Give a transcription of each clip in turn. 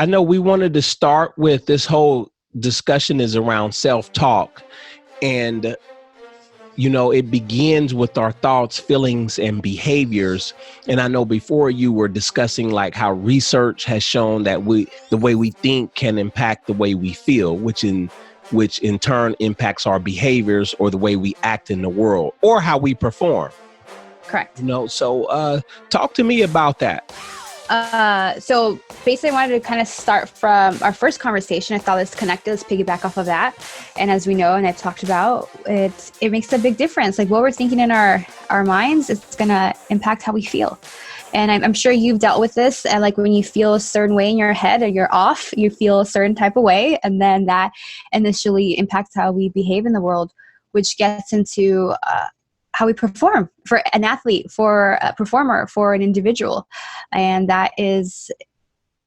I know we wanted to start with this whole discussion is around self-talk. And, it begins with our thoughts, feelings, and behaviors. And I know before you were discussing like how research has shown that the way we think can impact the way we feel, which in turn impacts our behaviors or the way we act in the world or how we perform. Correct. So talk to me about that. So basically I wanted to kind of start from our first conversation. I thought let's connect it, let's piggyback off of that. And as we know, and I've talked about, it makes a big difference. Like what we're thinking in our minds, it's going to impact how we feel. And I'm sure you've dealt with this. And like when you feel a certain way in your head or you're off, you feel a certain type of way. And then that initially impacts how we behave in the world, which gets into, how we perform for an athlete, for a performer, for an individual. And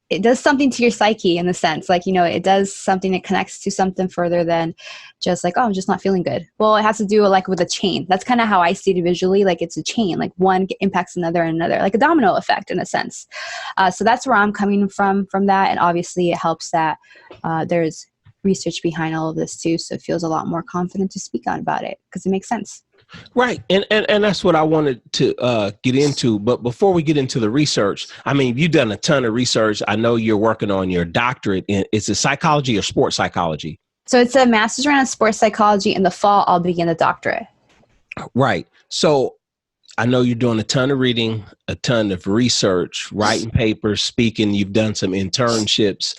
it does something to your psyche in the sense, like, it does something, it connects to something further than just like, oh, I'm just not feeling good. Well, it has to do like with a chain. That's kind of how I see it visually. Like it's a chain, like one impacts another and another, like a domino effect in a sense. So that's where I'm coming from that. And obviously it helps that there's research behind all of this too. So it feels a lot more confident to speak on about it because it makes sense. Right. And that's what I wanted to get into. But before we get into the research, I mean, you've done a ton of research. I know you're working on your doctorate in, is it psychology or sports psychology? So it's a master's in sports psychology. In the fall, I'll begin the doctorate. Right. So I know you're doing a ton of reading, a ton of research, writing papers, speaking. You've done some internships.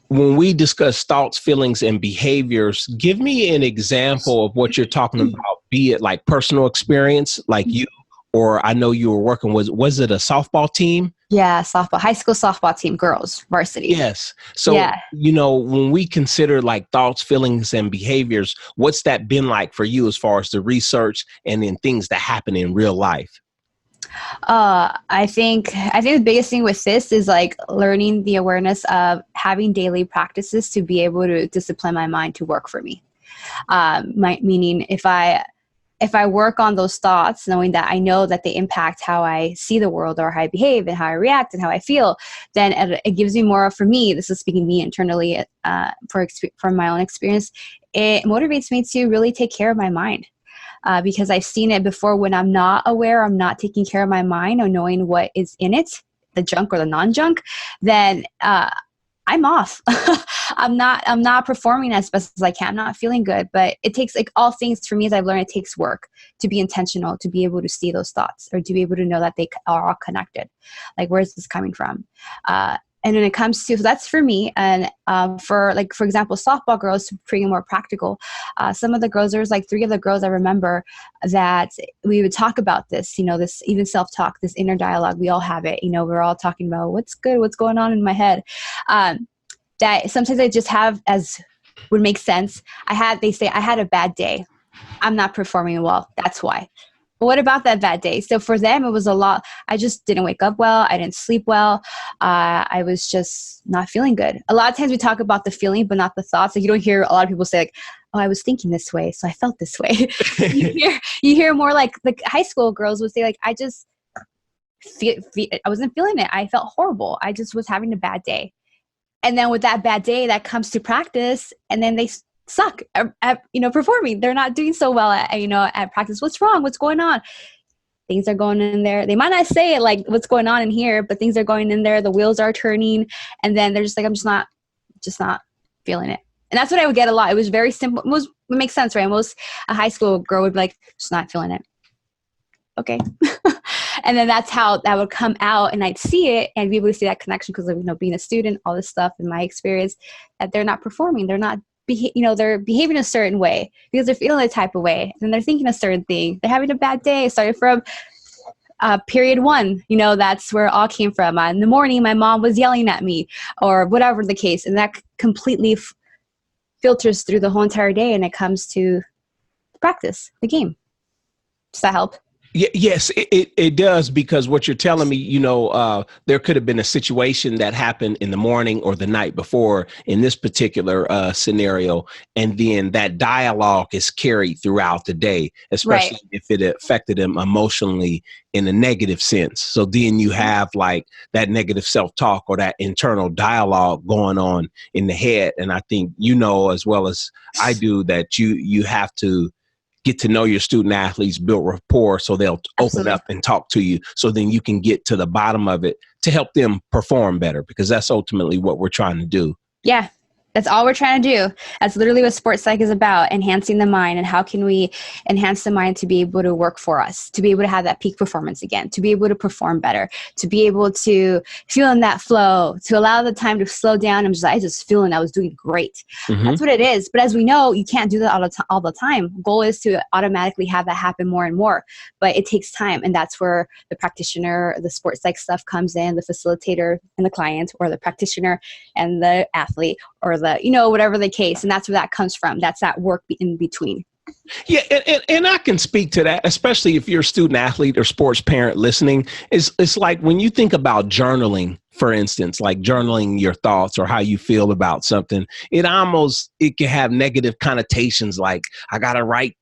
When we discuss thoughts, feelings, and behaviors, give me an example of what you're talking about, be it like personal experience, like you, or I know you were working, was it a softball team? Yeah, softball, high school softball team, girls, varsity. Yes. So, yeah. When we consider like thoughts, feelings, and behaviors, what's that been like for you as far as the research and then things that happen in real life? I think the biggest thing with this is like learning the awareness of having daily practices to be able to discipline my mind to work for me. Meaning if I work on those thoughts, knowing that I know that they impact how I see the world or how I behave and how I react and how I feel, then it gives me more, for me, this is speaking me internally, from my own experience, it motivates me to really take care of my mind. Because I've seen it before when I'm not aware, I'm not taking care of my mind or knowing what is in it, the junk or the non-junk, then I'm off. I'm not performing as best as I can. I'm not feeling good. But it takes, like all things for me, as I've learned, it takes work to be intentional, to be able to see those thoughts or to be able to know that they are all connected. Like, where is this coming from? And when it comes to, so that's for me. And for example, softball girls, to bring it more practical, some of the girls, there's like 3 of the girls I remember that we would talk about this, this even self-talk, this inner dialogue, we all have it. We're all talking about what's good, what's going on in my head. That sometimes I just have, as would make sense, they say I had a bad day. I'm not performing well. That's why. What about that bad day? So for them, it was a lot. I just didn't wake up well. I didn't sleep well. I was just not feeling good. A lot of times we talk about the feeling, but not the thoughts. Like you don't hear a lot of people say like, oh, I was thinking this way, so I felt this way. you hear more like the high school girls would say like, I just I wasn't feeling it. I felt horrible. I just was having a bad day. And then with that bad day, that comes to practice, and then they suck at performing. They're not doing so well at practice. What's wrong? What's going on? Things are going in there. They might not say it like what's going on in here, but things are going in there. The wheels are turning, and then they're just like, I'm just not feeling it. And that's what I would get a lot. It was very simple. It makes sense, right? Most a high school girl would be like, just not feeling it. Okay. And then that's how that would come out, and I'd see it and be able to see that connection because of being a student, all this stuff in my experience, that they're not performing. They're not they're behaving a certain way because they're feeling a type of way, and they're thinking a certain thing. They're having a bad day. Started from period 1. That's where it all came from. In the morning, my mom was yelling at me, or whatever the case, and that completely filters through the whole entire day, and it comes to practice the game. Does that help? Yes, it does, because what you're telling me, there could have been a situation that happened in the morning or the night before in this particular scenario. And then that dialogue is carried throughout the day, Right. especially if it affected them emotionally in a negative sense. So then you have like that negative self-talk or that internal dialogue going on in the head. And I think, as well as I do, that you have to get to know your student athletes, build rapport, so they'll open Absolutely. up and talk to you, so then you can get to the bottom of it to help them perform better, because that's ultimately what we're trying to do. Yeah, that's all we're trying to do. That's literally what sports psych is about, enhancing the mind. And how can we enhance the mind to be able to work for us, to be able to have that peak performance again, to be able to perform better, to be able to feel in that flow, to allow the time to slow down. I just feeling I was doing great. Mm-hmm. That's what it is. But as we know, you can't do that all the time. Goal is to automatically have that happen more and more, but it takes time. And that's where the practitioner, the sports psych stuff comes in, the facilitator and the client, or the practitioner and the athlete, or the, whatever the case. And that's where that comes from. That's that work in between. Yeah, and I can speak to that, especially if you're a student athlete or sports parent listening. It's like when you think about journaling, for instance, like journaling your thoughts or how you feel about something, it can have negative connotations, like I gotta write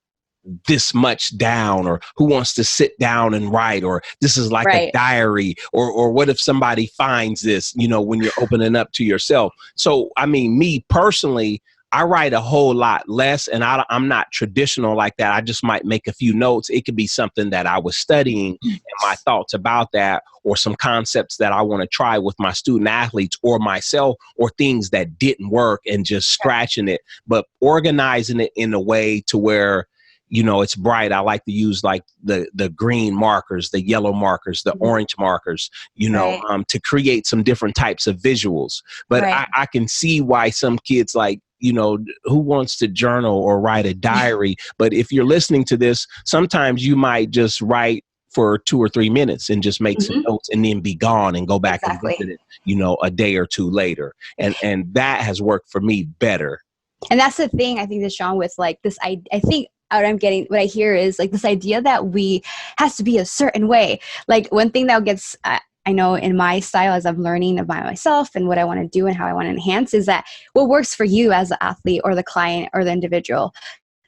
this much down, or who wants to sit down and write, or this is like a Right. diary, or what if somebody finds this, when you're opening up to yourself. So I mean, me personally, I write a whole lot less, and I'm not traditional like that. I just might make a few notes. It could be something that I was studying and my thoughts about that, or some concepts that I want to try with my student athletes or myself, or things that didn't work, and just scratching it, but organizing it in a way to where it's bright. I like to use like the green markers, the yellow markers, the orange markers, Right. to create some different types of visuals. But Right. I can see why some kids, like, who wants to journal or write a diary? But if you're listening to this, sometimes you might just write for 2 or 3 minutes and just make some notes, and then be gone and go back and Exactly. visit it, a day or two later. And that has worked for me better. And that's the thing, I think, that Sean, with like this, I think what I hear is like this idea that we has to be a certain way. Like one thing that gets, I know in my style, as I'm learning about myself and what I want to do and how I want to enhance, is that what works for you as the athlete or the client or the individual.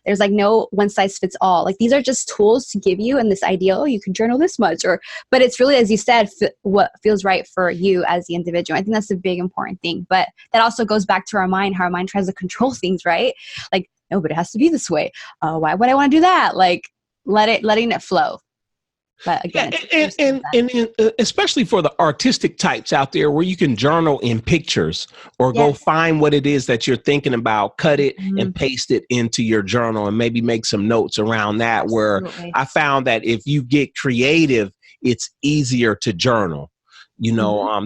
There's like no one size fits all. Like these are just tools to give you, and this idea, oh, you can journal this much, but it's really, as you said, what feels right for you as the individual. I think that's a big important thing. But that also goes back to our mind, how our mind tries to control things, right? Like, no, but it has to be this way. Why would I want to do that? Like, letting it flow. But again, and especially for the artistic types out there, where you can journal in pictures, or go yes. find what it is that you're thinking about, cut it Mhm. and paste it into your journal, and maybe make some notes around that. Where Absolutely. I found that if you get creative, it's easier to journal.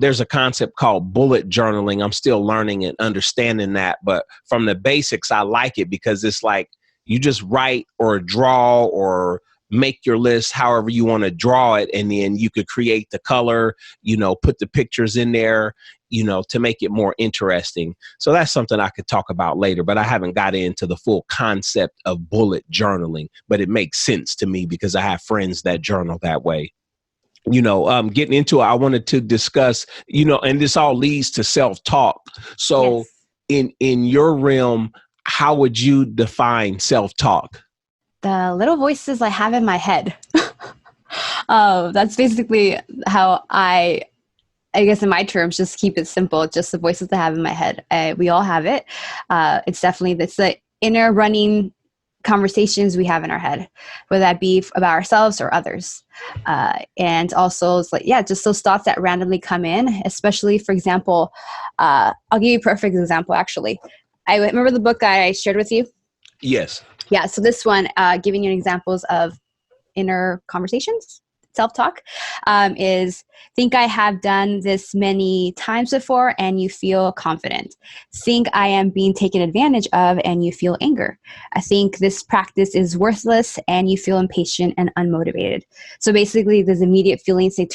There's a concept called bullet journaling. I'm still learning and understanding that, but from the basics, I like it, because it's like you just write or draw or make your list however you want to draw it, and then you could create the color, put the pictures in there, to make it more interesting. So that's something I could talk about later, but I haven't got into the full concept of bullet journaling, but it makes sense to me because I have friends that journal that way. Getting into it, I wanted to discuss, and this all leads to self-talk. So Yes. in your realm, how would you define self-talk? The little voices I have in my head. That's basically how I guess in my terms, just keep it simple. It's just the voices I have in my head. We all have it. It's definitely the inner running conversations we have in our head, whether that be about ourselves or others. And also, it's like, yeah, just those thoughts that randomly come in, especially, for example, I'll give you a perfect example, actually. I remember the book I shared with you. Yes. Yeah, so this one, giving you examples of inner conversations, self-talk, is think I have done this many times before and you feel confident. Think I am being taken advantage of and you feel anger. I think this practice is worthless and you feel impatient and unmotivated. So basically, those immediate feelings, they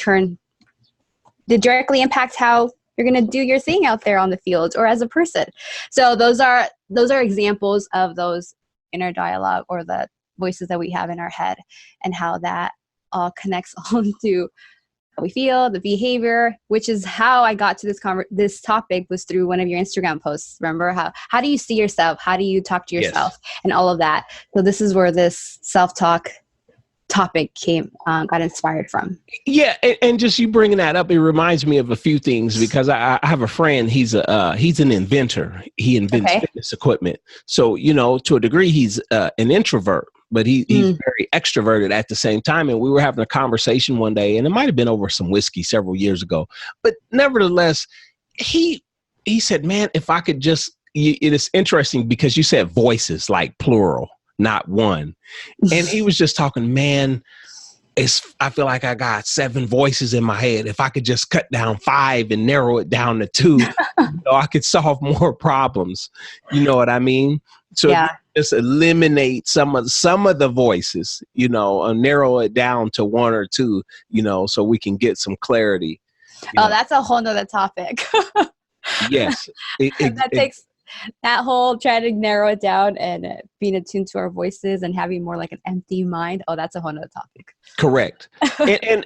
directly impact how you're going to do your thing out there on the field or as a person. So those are examples of those inner dialogue, or the voices that we have in our head, and how that all connects on to how we feel, the behavior, which is how I got to this topic was through one of your Instagram posts. Remember how do you see yourself? How do you talk to yourself? Yes. And all of that. So this is where this self-talk topic got inspired from. Yeah, and just you bringing that up, it reminds me of a few things because I have a friend. He's an inventor. He invents fitness equipment. So to a degree, he's an introvert, but he's very extroverted at the same time. And we were having a conversation one day, and it might have been over some whiskey several years ago. But nevertheless, he said, "Man, if I could just," it is interesting because you said voices, like plural, not one. And he was just talking, man, I feel like I got 7 voices in my head. If I could just cut down 5 and narrow it down to 2, I could solve more problems. You know what I mean? So just eliminate some of the voices, narrow it down to 1 or 2, so we can get some clarity. That's a whole nother topic. Yes. That takes that whole trying to narrow it down and being attuned to our voices and having more like an empty mind. Oh, that's a whole nother topic. Correct. and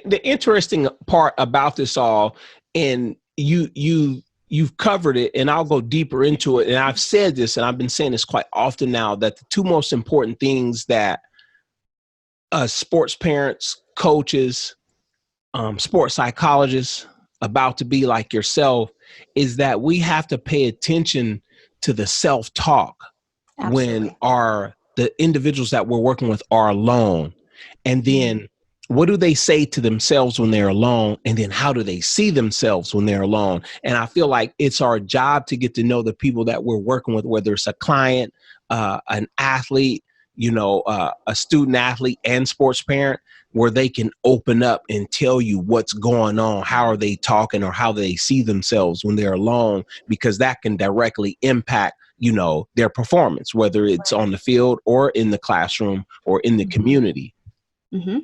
the interesting part about this all, and you've covered it, and I'll go deeper into it. And I've said this, and I've been saying this quite often now, that the 2 most important things that sports parents, coaches, sports psychologists about to be like yourself is that we have to pay attention to the self-talk when the individuals that we're working with are alone. And then what do they say to themselves when they're alone? And then how do they see themselves when they're alone? And I feel like it's our job to get to know the people that we're working with, whether it's a client, an athlete, a student athlete and sports parent, where they can open up and tell you what's going on. How are they talking, or how they see themselves when they're alone? Because that can directly impact, their performance, whether it's on the field or in the classroom or in the community. Mm-hmm.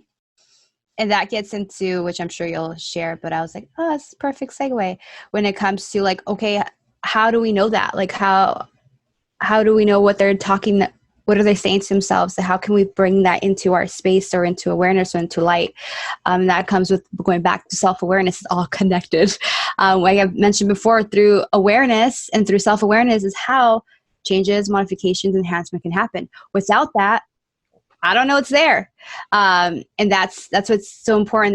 And that gets into, which I'm sure you'll share, but I was like, oh, that's a perfect segue when it comes to like, okay, how do we know that? Like, how do we know what they're talking, what are they saying to themselves? So how can we bring that into our space or into awareness or into light? That comes with going back to self-awareness. It's all connected. Like I've mentioned before, through awareness and through self-awareness is how changes, modifications, enhancement can happen. Without that, I don't know it's there. And that's what's so important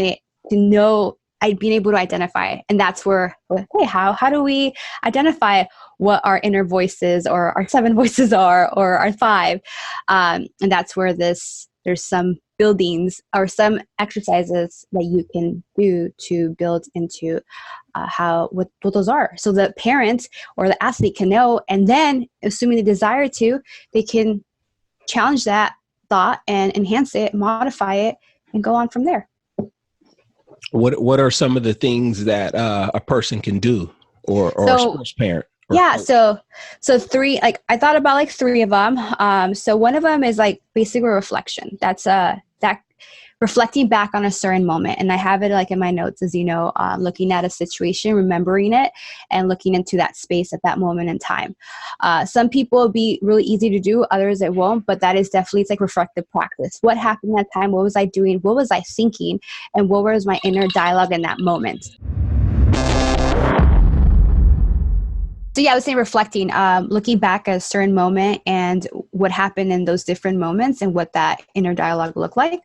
to know, being able to identify. And that's where, hey, how do we identify what our inner voices or our 7 voices are, or our 5? And that's where there's some buildings or some exercises that you can do to build into what those are. So the parent or the athlete can know, and then assuming they desire to, they can challenge that thought and enhance it, modify it, and go on from there. What are some of the things that a person can do, or a sports parent? So 3, like I thought about like 3 of them. So one of them is like basically reflection. That's that reflecting back on a certain moment. And I have it like in my notes, as looking at a situation, remembering it, and looking into that space at that moment in time. Some people it'll be really easy to do, others it won't, but that is definitely, it's like reflective practice. What happened that time? What was I doing? What was I thinking? And what was my inner dialogue in that moment? So I was saying reflecting, looking back at a certain moment and what happened in those different moments and what that inner dialogue looked like.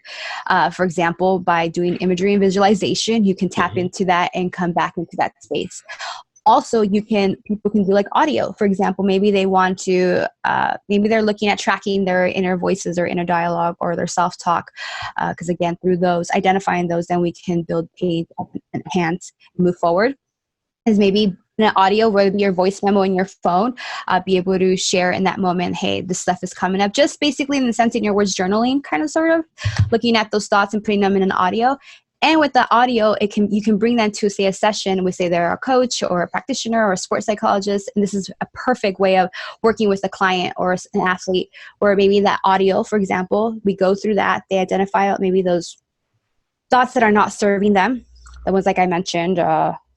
For example, by doing imagery and visualization, you can tap into that and come back into that space. Also, people can do like audio. For example, maybe they want to, maybe they're looking at tracking their inner voices or inner dialogue or their self-talk. Because again, through those, identifying those, then we can build, enhance, move forward. Is maybe an audio, whether it be your voice memo in your phone, be able to share in that moment, hey, this stuff is coming up. Just basically in the sense in your words, journaling, kind of sort of looking at those thoughts and putting them in an audio. And with the audio, you can bring that to, say, a session with, say, they're a coach or a practitioner or a sports psychologist. And this is a perfect way of working with a client or an athlete, where maybe that audio, for example, we go through that, they identify maybe those thoughts that are not serving them. The ones like I mentioned,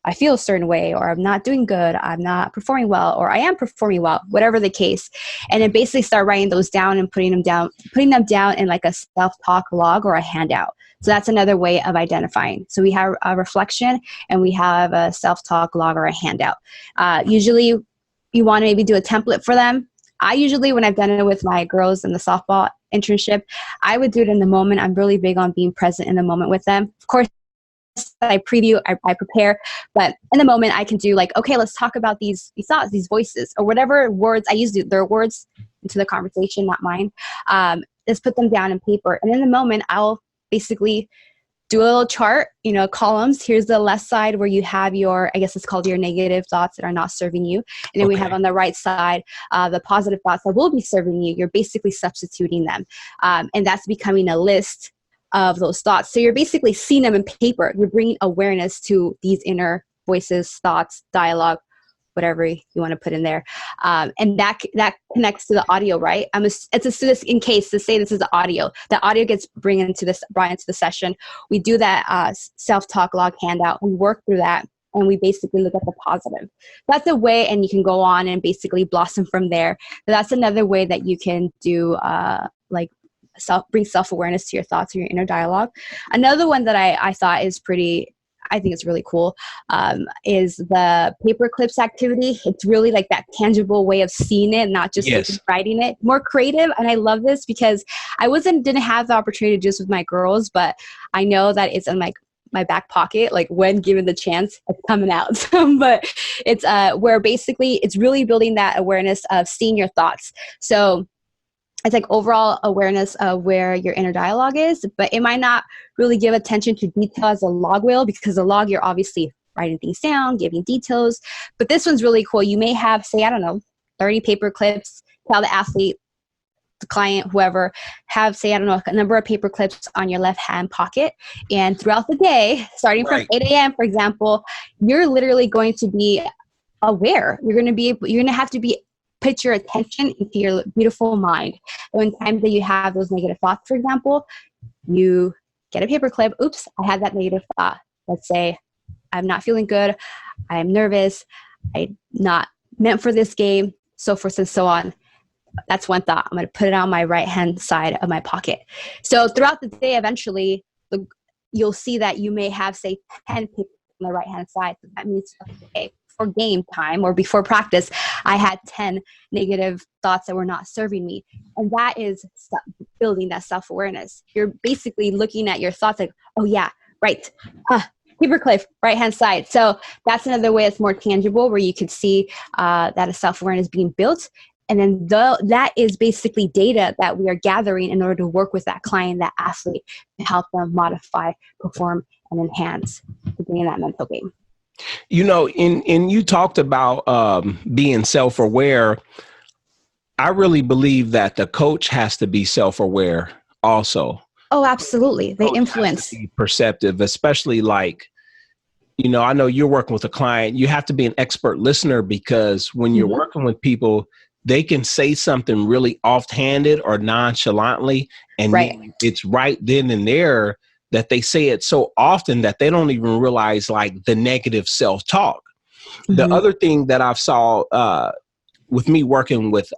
I feel a certain way, or I'm not doing good, I'm not performing well, or I am performing well, whatever the case. And then basically start writing those down and putting them down in like a self-talk log or a handout. So that's another way of identifying. So we have a reflection and we have a self-talk log or a handout. Usually you want to maybe do a template for them. I usually, when I've done it with my girls in the softball internship, I would do it in the moment. I'm really big on being present in the moment with them. Of course, I preview, I prepare, but in the moment I can do like, okay, let's talk about these thoughts, these voices, or whatever words I use, their words into the conversation, not mine. Let's put them down in paper. And in the moment, I'll basically do a little chart, columns. Here's the left side where you have your, I guess it's called your negative thoughts that are not serving you. And then we have on the right side, the positive thoughts that will be serving you. You're basically substituting them. And that's becoming a list of those thoughts. So you're basically seeing them in paper. You're bringing awareness to these inner voices, thoughts, dialogue, whatever you want to put in there. And that connects to the audio, right? It's in case to say this is the audio. The audio gets brought into the session. We do that self-talk log handout. We work through that and we basically look at the positive. That's a way, and you can go on and basically blossom from there. But that's another way that you can do bring self-awareness to your thoughts or your inner dialogue. Another one that I thought is I think it's really cool, is the paper clips activity. It's really like that tangible way of seeing it, not just like writing it. More creative, and I love this because I didn't have the opportunity to do this with my girls, but I know that it's in my back pocket, like when given the chance, it's coming out. But it's where basically it's really building that awareness of seeing your thoughts. So it's like overall awareness of where your inner dialogue is, but it might not really give attention to detail as a log will, because a log, you're obviously writing things down, giving details. But this one's really cool. You may have, say, 30 paper clips, tell the athlete, the client, whoever, have, say, a number of paper clips on your left-hand pocket. And throughout the day, starting from 8 a.m., for example, you're literally going to be aware. You're going to have to put your attention into your beautiful mind. When times that you have those negative thoughts, for example, you get a paper clip. Oops, I had that negative thought. Let's say I'm not feeling good. I'm nervous. I'm not meant for this game, so forth and so on. That's one thought. I'm going to put it on my right-hand side of my pocket. So throughout the day, eventually, you'll see that you may have, say, 10 papers on the right-hand side. So that means, okay, for game time or before practice, I had 10 negative thoughts that were not serving me. And that is building that self-awareness. You're basically looking at your thoughts like, oh yeah, right. Paperclip, right-hand side. So that's another way that's more tangible, where you could see that a self-awareness being built. And then that is basically data that we are gathering in order to work with that client, that athlete, to help them modify, perform, and enhance to bring in that mental game. You talked about being self-aware. I really believe that the coach has to be self-aware also. Oh, absolutely. They influence. Be perceptive, especially I know you're working with a client. You have to be an expert listener, because when you're working with people, they can say something really offhanded or nonchalantly, and it's right then and there that they say it so often that they don't even realize the negative self-talk. The other thing that I've saw with me working with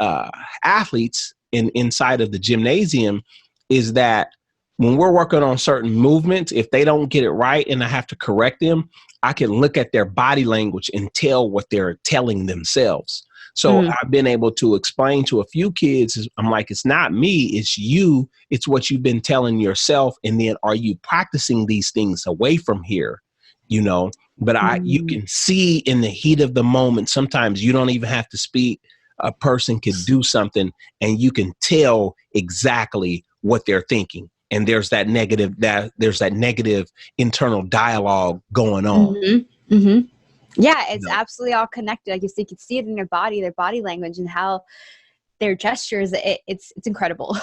athletes inside of the gymnasium is that when we're working on certain movements, if they don't get it right and I have to correct them, I can look at their body language and tell what they're telling themselves. So I've been able to explain to a few kids, I'm like, it's not me, it's you. It's what you've been telling yourself. And then are you practicing these things away from here? But you can see in the heat of the moment, sometimes you don't even have to speak. A person can do something and you can tell exactly what they're thinking. And there's that negative internal dialogue going on. Yeah, it's absolutely all connected. I guess you can see it in their body language, and how their gestures. It's incredible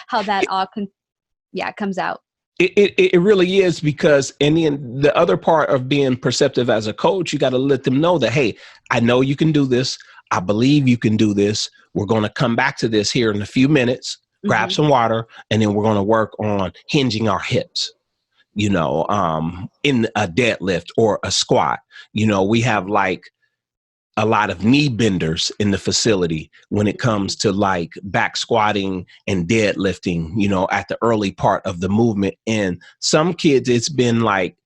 how that all comes out. It really is, because and then the other part of being perceptive as a coach, you got to let them know that, hey, I know you can do this. I believe you can do this. We're going to come back to this here in a few minutes, grab some water, and then we're going to work on hinging our hips. in a deadlift or a squat. We have like a lot of knee benders in the facility when it comes to like back squatting and deadlifting, at the early part of the movement. And some kids, it's been like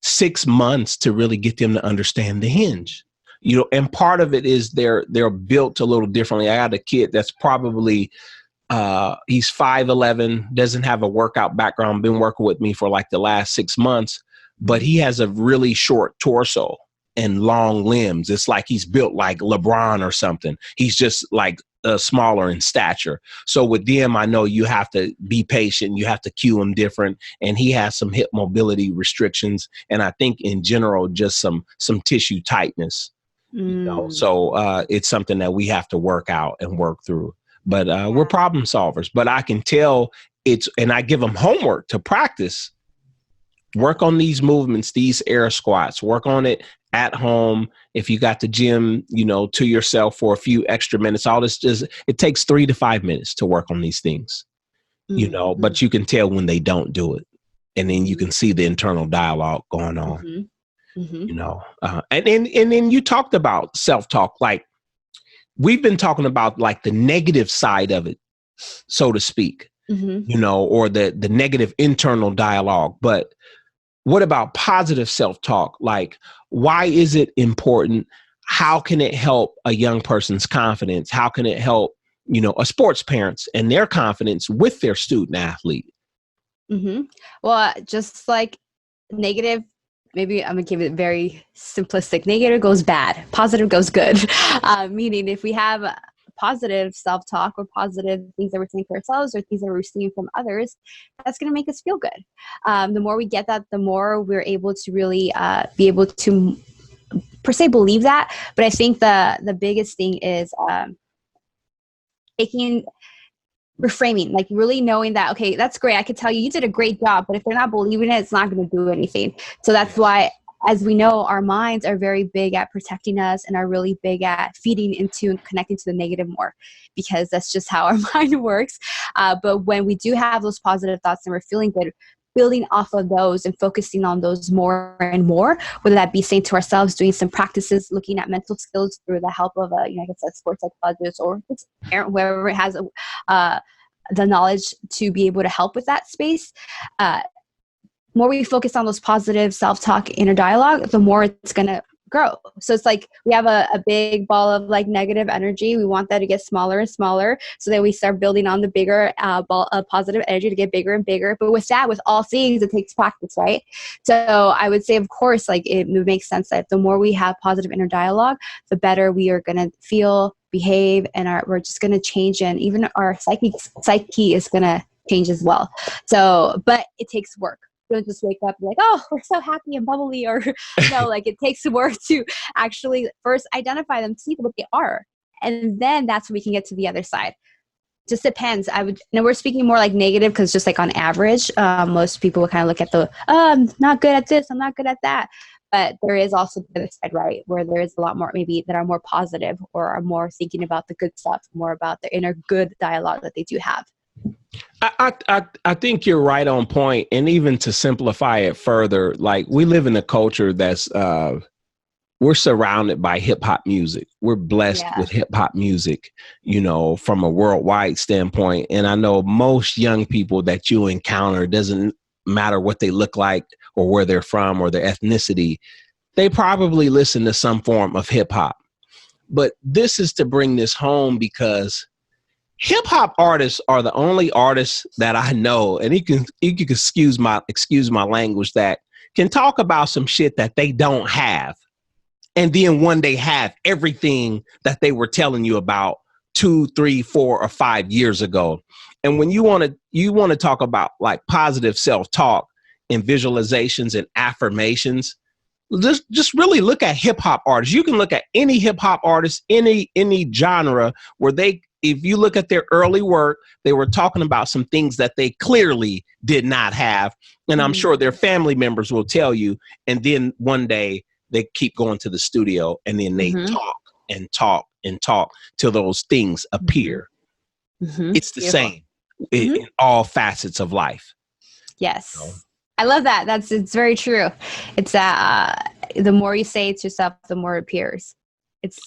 6 months to really get them to understand the hinge. And part of it is they're built a little differently. I had a kid that's probably he's 5'11", doesn't have a workout background, been working with me for like the last 6 months, but he has a really short torso and long limbs. It's like he's built like LeBron or something. He's just like smaller in stature. So with them, I know you have to be patient. You have to cue him different. And he has some hip mobility restrictions. And I think in general, just some tissue tightness. So it's something that we have to work out and work through. But we're problem solvers. But I can tell and I give them homework to practice. Work on these movements, these air squats, work on it at home. If you got the gym, to yourself for a few extra minutes, it takes 3 to 5 minutes to work on these things, but you can tell when they don't do it. And then you can see the internal dialogue going on, and then you talked about self-talk. Like we've been talking about like the negative side of it, so to speak, or the negative internal dialogue. But what about positive self-talk? Like, why is it important? How can it help a young person's confidence? How can it help, a sports parents and their confidence with their student athlete? Well, just like negative, maybe I'm going to give it very simplistic. Negative goes bad, positive goes good. Meaning if we have positive self-talk or positive things that we're saying to ourselves or things that we're receiving from others, that's going to make us feel good. The more we get that, the more we're able to really be able to per se believe that. But I think the biggest thing is reframing, like really knowing that, okay, that's great. I could tell you did a great job, but if they're not believing it, it's not going to do anything. So that's why, as we know, our minds are very big at protecting us and are really big at feeding into and connecting to the negative more, because that's just how our mind works. But when we do have those positive thoughts and we're feeling good, building off of those and focusing on those more and more, whether that be saying to ourselves, doing some practices, looking at mental skills through the help of like I said, sports psychologist or parent, whoever has the knowledge to be able to help with that space. More we focus on those positive self-talk inner dialogue, the more it's going to grow. So it's like we have a big ball of like negative energy. We want that to get smaller and smaller so that we start building on the bigger ball of positive energy to get bigger and bigger. But with all things, it takes practice, right? So I would say, of course, like it makes sense that the more we have positive inner dialogue, the better we are going to feel, behave, and we're just going to change, and even our psyche is going to change as well. So, but it takes work. Don't just wake up and be like, oh, we're so happy and bubbly, or no, like it takes work to actually first identify them, see what they are, and then that's when we can get to the other side. Just depends. We're speaking more like negative because just like on average, most people will kind of look at I'm not good at this, I'm not good at that. But there is also the other side, right, where there is a lot more maybe that are more positive or are more thinking about the good stuff, more about the inner good dialogue that they do have. I think you're right on point. And even to simplify it further, like we live in a culture that's we're surrounded by hip hop music. We're blessed with hip hop music, from a worldwide standpoint. And I know most young people that you encounter, doesn't matter what they look like or where they're from or their ethnicity, they probably listen to some form of hip hop. But this is to bring this home because hip hop artists are the only artists that I know, and you can excuse my language, that can talk about some shit that they don't have, and then one day have everything that they were telling you about 2, 3, 4, or 5 years ago. And when you want to talk about like positive self-talk and visualizations and affirmations, just really look at hip hop artists. You can look at any hip hop artist, any genre, where if you look at their early work, they were talking about some things that they clearly did not have. And I'm sure their family members will tell you. And then one day they keep going to the studio and then they talk and talk and talk till those things appear. It's the same in all facets of life. Yes. I love that. It's very true. It's that the more you say it to yourself, the more it appears. It's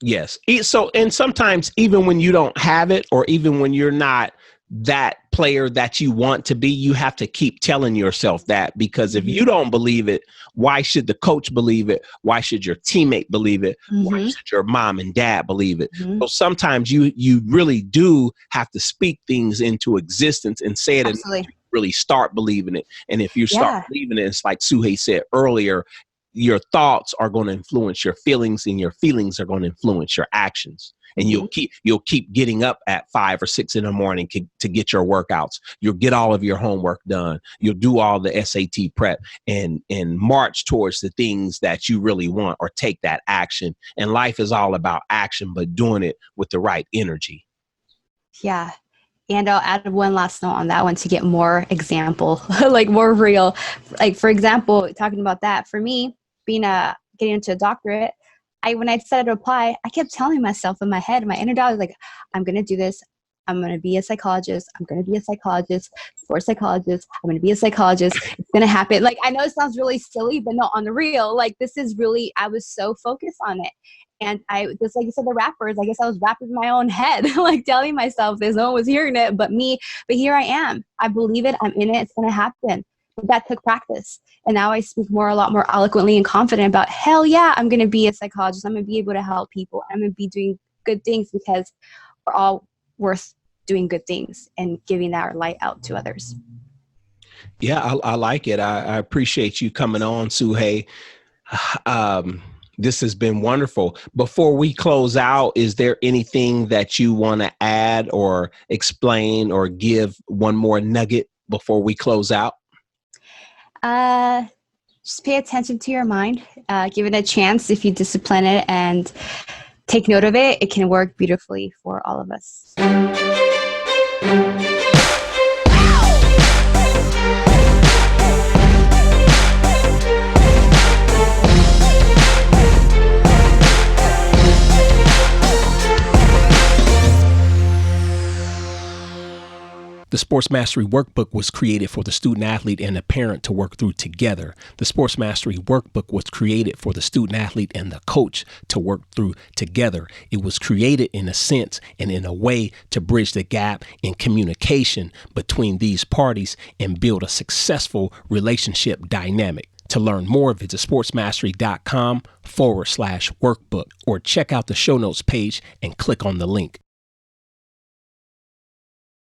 Yes. So, and sometimes even when you don't have it, or even when you're not that player that you want to be, you have to keep telling yourself that, because if you don't believe it, why should the coach believe it? Why should your teammate believe it? Why should your mom and dad believe it? So sometimes you really do have to speak things into existence and say it, absolutely. and really start believing it. And if you start believing it, it's like Sugey said earlier, your thoughts are going to influence your feelings, and your feelings are going to influence your actions. And you'll keep getting up at 5 or 6 in the morning to get your workouts. You'll get all of your homework done. You'll do all the SAT prep and march towards the things that you really want, or take that action. And life is all about action, but doing it with the right energy. Yeah. And I'll add one last note on that one to get more example, like more real. Like, for example, talking about that, for me, getting into a doctorate, when I decided to apply, I kept telling myself in my head, my inner dog was like, I'm going to do this. I'm going to be a psychologist. I'm going to be a psychologist, sports psychologist. I'm going to be a psychologist. It's going to happen. Like, I know it sounds really silly, but no, on the real, like, this is really, I was so focused on it. And just like you said, the rappers, I guess I was rapping in my own head, like telling myself this, no one was hearing it but me. But here I am. I believe it. I'm in it. It's going to happen. But that took practice. And now I speak a lot more eloquently and confident about, hell yeah, I'm going to be a psychologist. I'm going to be able to help people. I'm going to be doing good things, because we're all worth doing good things and giving our light out to others. Yeah, I like it. I appreciate you coming on, Sugey. This has been wonderful. Before we close out, is there anything that you want to add or explain, or give one more nugget before we close out? Just pay attention to your mind. Give it a chance. If you discipline it and take note of it, it can work beautifully for all of us. The Sports Mastery Workbook was created for the student athlete and the parent to work through together. The Sports Mastery Workbook was created for the student athlete and the coach to work through together. It was created in a sense and in a way to bridge the gap in communication between these parties and build a successful relationship dynamic. To learn more, visit sportsmastery.com/workbook, or check out the show notes page and click on the link.